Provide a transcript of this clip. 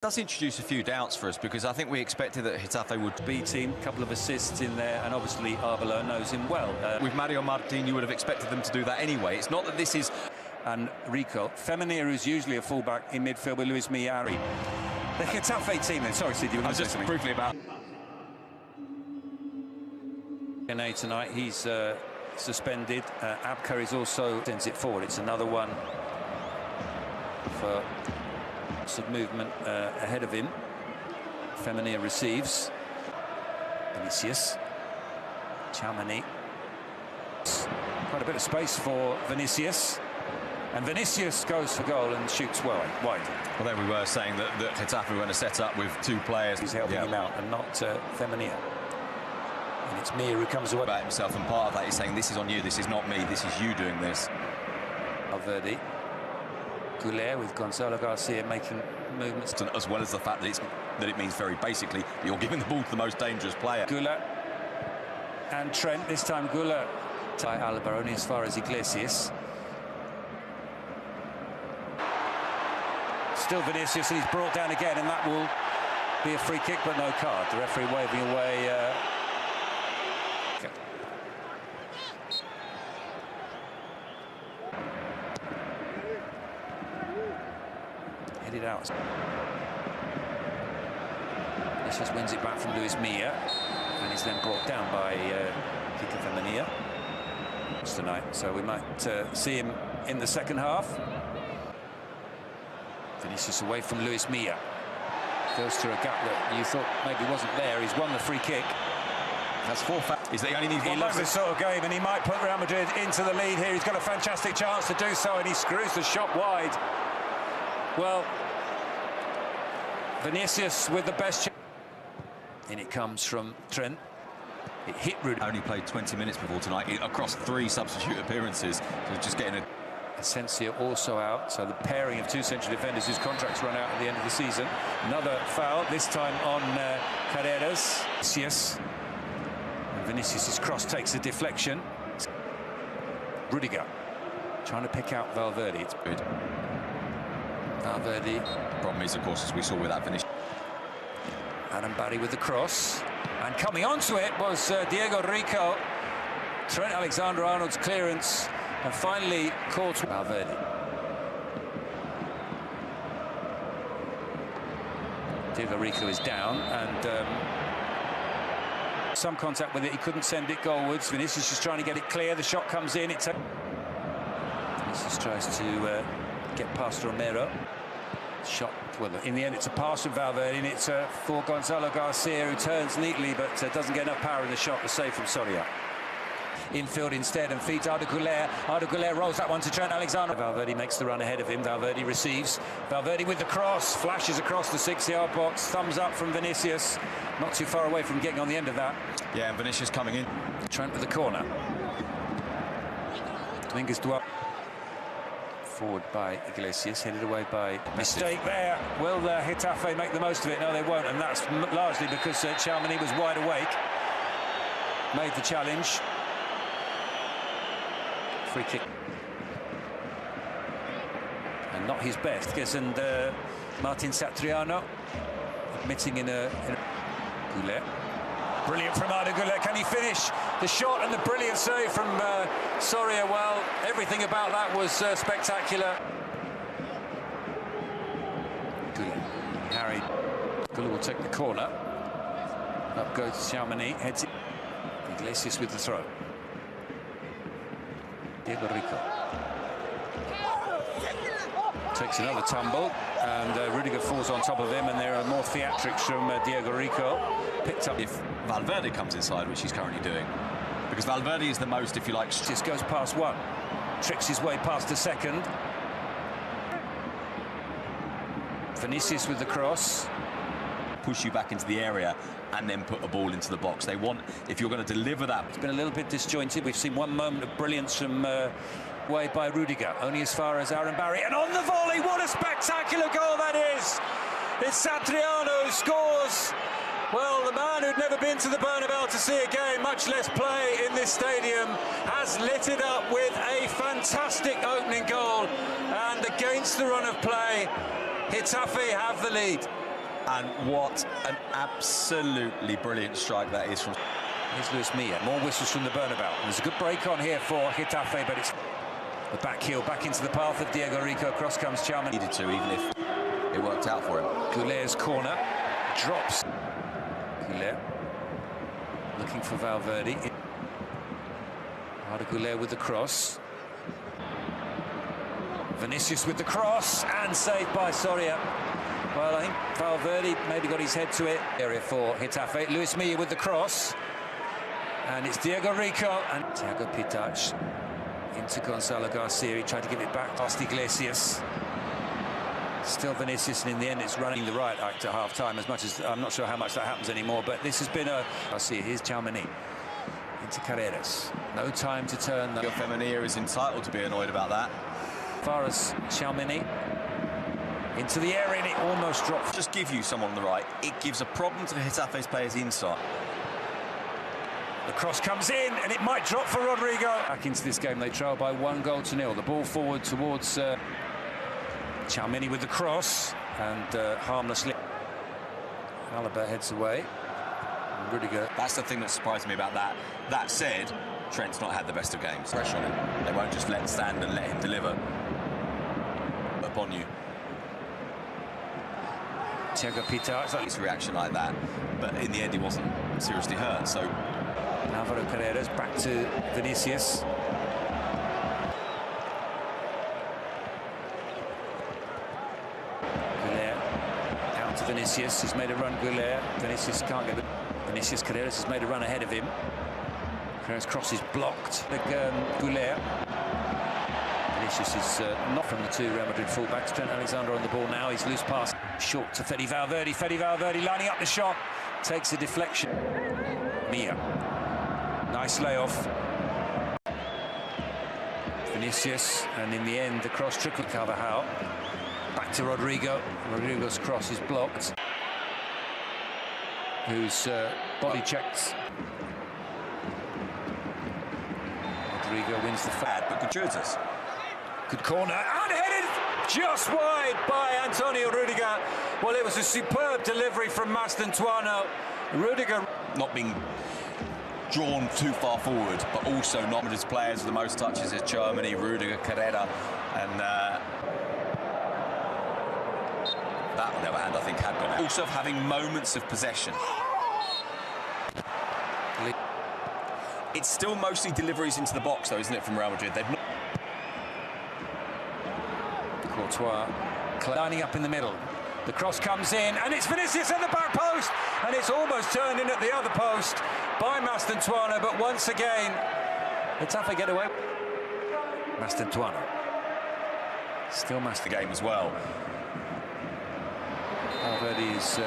Does introduce a few doubts for us, because I think we expected that Getafe would B team, a couple of assists in there, and obviously Arbeloa knows him well. With Mario Martin, you would have expected them to do that anyway. It's not that this is... And Rico. Femenia, who's usually a fullback in midfield with Luis Miari. The Getafe team then. Sorry, Sid, you were going to say something. Briefly about... Tonight, he's suspended. Abker is also... sends it forward. It's another one for... of movement ahead of him. Femenia receives. Vinicius. Tchouaméni. Quite a bit of space for Vinicius. And Vinicius goes for goal and shoots wide. Well, there we were saying that Getafe were going to set up with two players. He's helping him out and not Femenia. And it's Mir who comes away. About himself, and part of that is saying, this is on you, this is not me, this is you doing this. Valverde. Güler with Gonzalo García making movements. As well as the fact that it means very basically you're giving the ball to the most dangerous player. Güler and Trent, this time Güler. Ty Alba only as far as Iglesias. Still Vinicius, and he's brought down again, and that will be a free kick, but no card. The referee waving away. Headed out. Vinicius wins it back from Luis Milla, and is then brought down by Femenia tonight. So we might see him in the second half. Vinicius away from Luis Milla. Goes through a gap that you thought maybe wasn't there. He's won the free kick. That's four. Is that he only needs one? He loves this sort of game, and he might put Real Madrid into the lead here. He's got a fantastic chance to do so, and he screws the shot wide. Well, Vinicius with the best chance. In it comes from Trent. It hit Rudy. Only played 20 minutes before tonight, across 3 substitute appearances. So just getting a... Asensio also out, so the pairing of 2 central defenders whose contracts run out at the end of the season. Another foul, this time on Carreras. Vinicius. And Vinicius' cross takes a deflection. Rudiger trying to pick out Valverde. It's good. Valverde. The problem is, of course, as we saw with that finish. Adam Barry with the cross. And coming onto it was Diego Rico. Trent Alexander-Arnold's clearance. And finally caught Valverde. Diego Rico is down, and some contact with it. He couldn't send it goalwards. Vinicius is trying to get it clear. The shot comes in. Vinicius tries to get past Romero. Shot, well, in the end it's a pass from Valverde, and it's for Gonzalo García, who turns neatly but doesn't get enough power in the shot. The save from Soria. Infield instead, and feeds Arda Güler. Arda Güler rolls that one to Trent Alexander. Valverde makes the run ahead of him. Valverde receives. Valverde with the cross, flashes across the 6-yard box. Thumbs up from Vinicius. Not too far away from getting on the end of that. Yeah, and Vinicius coming in. Trent with the corner. Dominguez Duarte. Forward by Iglesias, headed away by... Mistake there. Will Getafe make the most of it? No, they won't, and that's largely because Tchouaméni was wide awake. Made the challenge. Free kick. And not his best. And Martin Satriano admitting in a... Güler. Brilliant from Arda Güler. Can he finish the shot? And the brilliant save from Soria. Well, everything about that was spectacular. Güler. Harry. Güler will take the corner. Up goes Tchouaméni. Heads it. Iglesias with the throw. Diego Rico takes another tumble, and Rudiger falls on top of him, and there are more theatrics from Diego Rico. Picked up. If Valverde comes inside, which he's currently doing, because Valverde is the most, if you like... Just goes past one, tricks his way past the second. Vinicius with the cross. Push you back into the area and then put a ball into the box. They want, if you're going to deliver that... It's been a little bit disjointed. We've seen one moment of brilliance from way by Rudiger, only as far as Aaron Barry. And on the volley, what a spectacular goal that is! It's Satriano who scores. Well, the man who'd never been to the Bernabeu to see a game, much less play in this stadium, has lit it up with a fantastic opening goal. And against the run of play, Getafe have the lead. And what an absolutely brilliant strike that is from... Here's Luis Milla. More whistles from the Bernabeu. There's a good break on here for Getafe, but it's the back heel back into the path of Diego Rico. Cross comes Tchouaméni. Needed to, even if it worked out for him. Güler's corner. Drops. Güler. Looking for Valverde. Arda Güler with the cross. Vinicius with the cross, and saved by Soria. Well, I think Valverde maybe got his head to it. Area for Getafe. Luis Milla with the cross. And it's Diego Rico and Thiago Pitarch into Gonzalo García. He tried to give it back past Iglesias. Still Vinicius, and in the end it's running the right act at half-time, as much as I'm not sure how much that happens anymore, but this has been a... Garcia, here's Tchouaméni into Carreras. No time to turn. Your Femenia is entitled to be annoyed about that. As far as Tchouaméni into the area, and it almost dropped. Just give you someone on the right. It gives a problem to Getafe's players inside. The cross comes in, and it might drop for Rodrigo. Back into this game, they trail by 1-0. The ball forward towards Tchouaméni with the cross, and harmlessly. Alaba heads away. And Rudiger. That's the thing that surprised me about that. That said, Trent's not had the best of games. Pressure on him. They won't just let him stand and let him deliver upon you. Thiago Pitarch. His reaction like that, but in the end he wasn't seriously hurt, so... Alvaro Carreras back to Vinicius. Güler out to Vinicius. He's made a run. Güler. Vinicius can't get the... Vinicius Carreras has made a run ahead of him. Carreras' cross is blocked. Güler. Vinicius is not from the two Real Madrid fullbacks. Trent Alexander on the ball now. He's loose pass short to Fede Valverde. Fede Valverde lining up the shot. Takes a deflection. Milla. Nice layoff. Vinicius, and in the end the cross trickled Carvajal. Back to Rodrigo. Rodrigo's cross is blocked. Who's body checked. Rodrigo wins the bad but gratuitous. Good corner, and headed just wide by Antonio Rudiger. Well, it was a superb delivery from Mastantuono. Rudiger not being drawn too far forward, but also not his players with the most touches is Tchouaméni, Rudiger, Carrera, and that on the other hand I think had gone out. Also having moments of possession. It's still mostly deliveries into the box though, isn't it, from Real Madrid? They've not... Courtois lining up in the middle. The cross comes in, and it's Vinicius at the back post, and it's almost turned in at the other post by Mastantuono, but once again, Getafe get away. Mastantuono. Still the game as well. Valverde is...